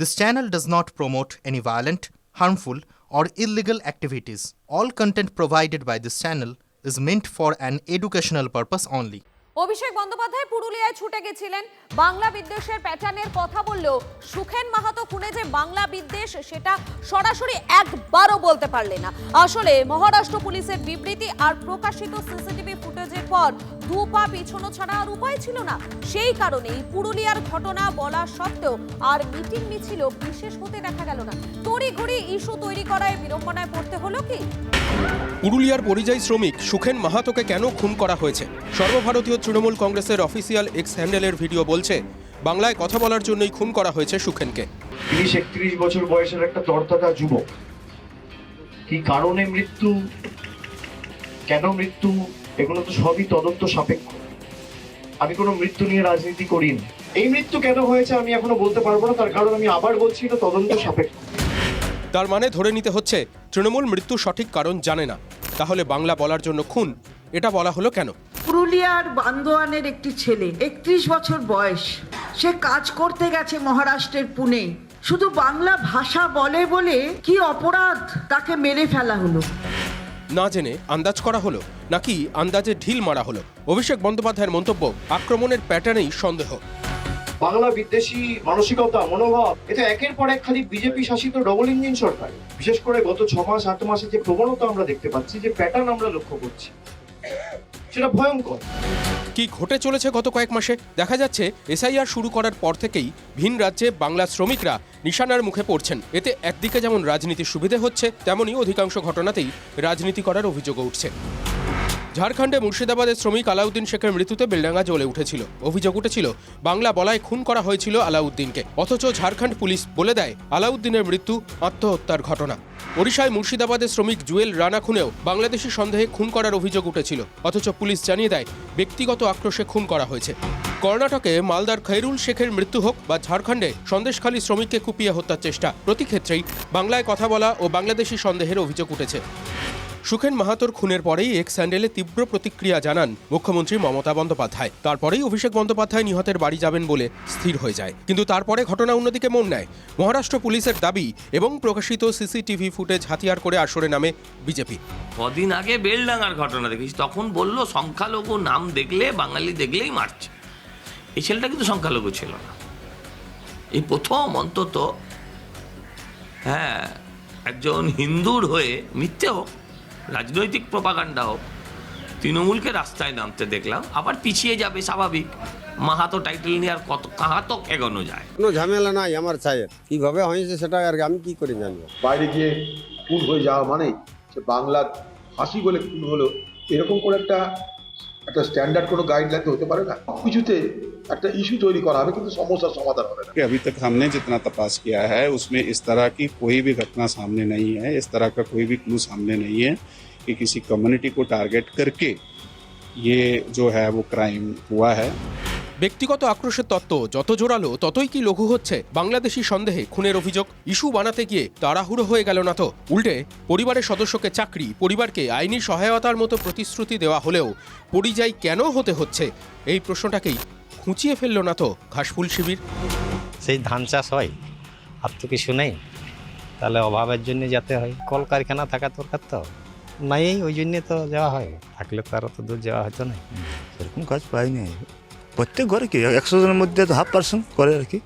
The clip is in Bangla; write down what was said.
This channel does not promote any violent, harmful, or illegal activities. All content provided by this channel is meant for an educational purpose only. Abhishek Bandyopadhyay পুরুলিয়ায় ছুটে গেছিলেন। বাংলা বিদ্বেষের প্যাটার্নের কথা বললেও সুখেন মাহাতো খুনে যে বাংলা বিদ্বেষ সেটা সরাসরি একবারও বলতে পারলেন না। আসলে মহারাষ্ট্র পুলিশের বিবৃতি আর প্রকাশিত সিসিটিভি ফুটেজের পর দু পা পিছনো ছাড়া আর উপায় ছিল না। সেই কারণেই পুরুলিয়ার ঘটনা বলা সত্ত্বেও আর মিটিং মিছিল বিশেষ হতে দেখা গেল না। তড়িঘড়ি ইস্যু তৈরি করায় বিড়ম্বনায় পড়তে হলো কি? পুরুলিয়ার পরিযায়ী শ্রমিক সুখেন মাহাতোকে কেন খুন করা হয়েছে? সর্বভারতীয় তৃণমূল কংগ্রেসের অফিসিয়াল এক্স হ্যান্ডেলের ভিডিও বলছে বাংলায় কথা বলার জন্যই খুন করা হয়েছে সুখেনকে। ৩১ বছর বয়সের একটা তরতাজা যুবক, কি কারণে মৃত্যু, কেন মৃত্যু, এগুলো তো সবই তদন্ত সাপেক্ষ। আমি কোনো মৃত্যু নিয়ে রাজনীতি করিনি। এই মৃত্যু কেন হয়েছে আমি এখনো বলতে পারবো না, তার কারণ আমি আবার বলছি এটা তদন্ত সাপেক্ষ। তার মানে ধরে নিতে হচ্ছে তৃণমূল মৃত্যুর সঠিক কারণ জানে না। তাহলে বাংলা বলার জন্য খুন, এটা বলা হলো কেন? পুরুলিয়ার বান্দোয়ানের একটি ছেলে, 31 বছর বয়স, সে কাজ করতে গেছে মহারাষ্ট্রের পুনে। শুধু বাংলা ভাষা বলে বলে কি অপরাধ তাকে মেরে ফেলা হলো? না জেনে আন্দাজ করা হলো নাকি আন্দাজে ঢিল মারা হলো? অভিষেক বন্দ্যোপাধ্যায়ের মন্তব্য, আক্রমণের প্যাটার্নেই সন্দেহ। বাংলা বিদ্বেষী মানসিকতা, মনোভাব, এটা একের পর এক খালি বিজেপি শাসিত ডবল ইঞ্জিন সরকার। বিশেষ করে গত 6 মাস 8 মাসে যে প্রবণতা আমরা দেখতে পাচ্ছি, যে প্যাটার্ন আমরা লক্ষ্য করছি, সেটা ভয়ঙ্কর। কি ঘটে চলেছে গত কয়েক মাসে? দেখা যাচ্ছে এসআইআর শুরু করার পর থেকেই ভিন রাজ্যে বাংলা শ্রমিকরা নিশানার মুখে পড়ছেন। এতে একদিকে যেমন রাজনীতির সুবিধে হচ্ছে, তেমনি অধিকাংশ ঘটনাতেই রাজনীতি করার অভিযোগও উঠছে। ঝাড়খণ্ডে মুর্শিদাবাদের শ্রমিক আলাউদ্দিন শেখের মৃত্যুতে বেলডাঙ্গা জ্বলে উঠেছিল। অভিযোগ উঠেছিল বাংলা বলায় খুন করা হয়েছিল আলাউদ্দিনকে। অথচ ঝাড়খণ্ড পুলিশ বলে দেয় আলাউদ্দিনের মৃত্যু আত্মহত্যার ঘটনা। ওড়িশায় মুর্শিদাবাদের শ্রমিক জুয়েল রানা খুনেও বাংলাদেশি সন্দেহে খুন করার অভিযোগ উঠেছিল। অথচ পুলিশ জানিয়ে দেয় ব্যক্তিগত আক্রোশে খুন করা হয়েছে। কর্ণাটকে মালদার খৈরুল শেখের মৃত্যু হোক বা ঝাড়খণ্ডে সন্দেশখালী শ্রমিককে কুপিয়ে হত্যার চেষ্টা, প্রতি ক্ষেত্রেই বাংলায় কথা বলা ও বাংলাদেশি সন্দেহের অভিযোগ উঠেছে। সুখেন মাহাতোর খুনের পরেই এক্স হ্যান্ডেলে তীব্র প্রতিক্রিয়া জানান মুখ্যমন্ত্রী মমতা বন্দ্যোপাধ্যায়। তারপরেই অভিষেক বন্দ্যোপাধ্যায় নিহতের বাড়ি যাবেন বলে স্থির হয়ে যায়। কিন্তু তারপরে ঘটনা অন্যদিকে মোড় নেয়। মহারাষ্ট্র পুলিশের দাবি এবং প্রকাশিত সিসিটিভি ফুটেজ হাতিয়ার করে আসরে নামে বিজেপি। কদিন আগে বেলডাঙ্গার ঘটনা দেখেছি, তখন বলল সংখ্যালঘু নাম দেখলে, বাঙালি দেখলেই মারছে। এই ছেলেটা কিন্তু সংখ্যালঘু ছিল না। এই প্রথম অন্তত একজন হিন্দুর হয়ে মিথ্যে হোক, রাজনৈতিক প্রপাগান্ডা হোক, তৃণমূলকে রাস্তায় নামতে দেখলাম। আবার পিছিয়ে যাবে স্বাভাবিক, মাহাতো টাইটেল নিয়ে আর কত কাহাতক এগোনো যায়। কোনো ঝামেলা নাই আমার চায়ের, কিভাবে হয়েছে সেটা আর আমি কি করে জানবো? বাইরে গিয়ে খুন হয়ে যাওয়া মানে সে বাংলা ফাঁসি বলে খুন হলো, এরকম করে একটা স্ট্যান্ডার্ড কোনো গাইডলাইন হতে পারে না। কিছুতে একটা ইস্যু তৈরি করা হবে কিন্তু সমস্যার সমাধান হবে না। अभी तक हमने जितना तपास किया है उसमें इस तरह की कोई भी घटना सामने नहीं है, इस तरह का कोई भी क्लू सामने नहीं है कि किसी कम्युनिटी को टारगेट करके ये जो है वो क्राइम हुआ है। ব্যক্তিগত আক্রোশের তত্ত্ব যত জোরালো ততই কি লঘু হচ্ছে? বাংলাদেশি সন্দেহে খুনের অভিযোগ ইস্যু বানাতে গিয়ে তাড়াহুড়ো হয়ে গেল না তো? উল্টে পরিবারের সদস্যকে চাকরি, পরিবারকে আইনি সহায়তার মতো প্রতিশ্রুতি দেওয়া হলেও পরিযায়ী কেন হতে হচ্ছে, এই প্রশ্নটাকেই খুঁচিয়ে ফেললো না তো ঘাসফুল শিবির? সেই ধান চাষ হয়, আর তো কিছু নেই, তাহলে অভাবের জন্য যেতে হয়। কলকারখানা থাকা দরকার তো নাই, ওই জন্যে তো যাওয়া হয়। থাকলে তো আরও তো দূর যাওয়া হয়তো না। সেরকম কাজ পাইনি। প্রত্যেক ঘরে কি 100 জনের মধ্যে তো 0.5% করে আর কি।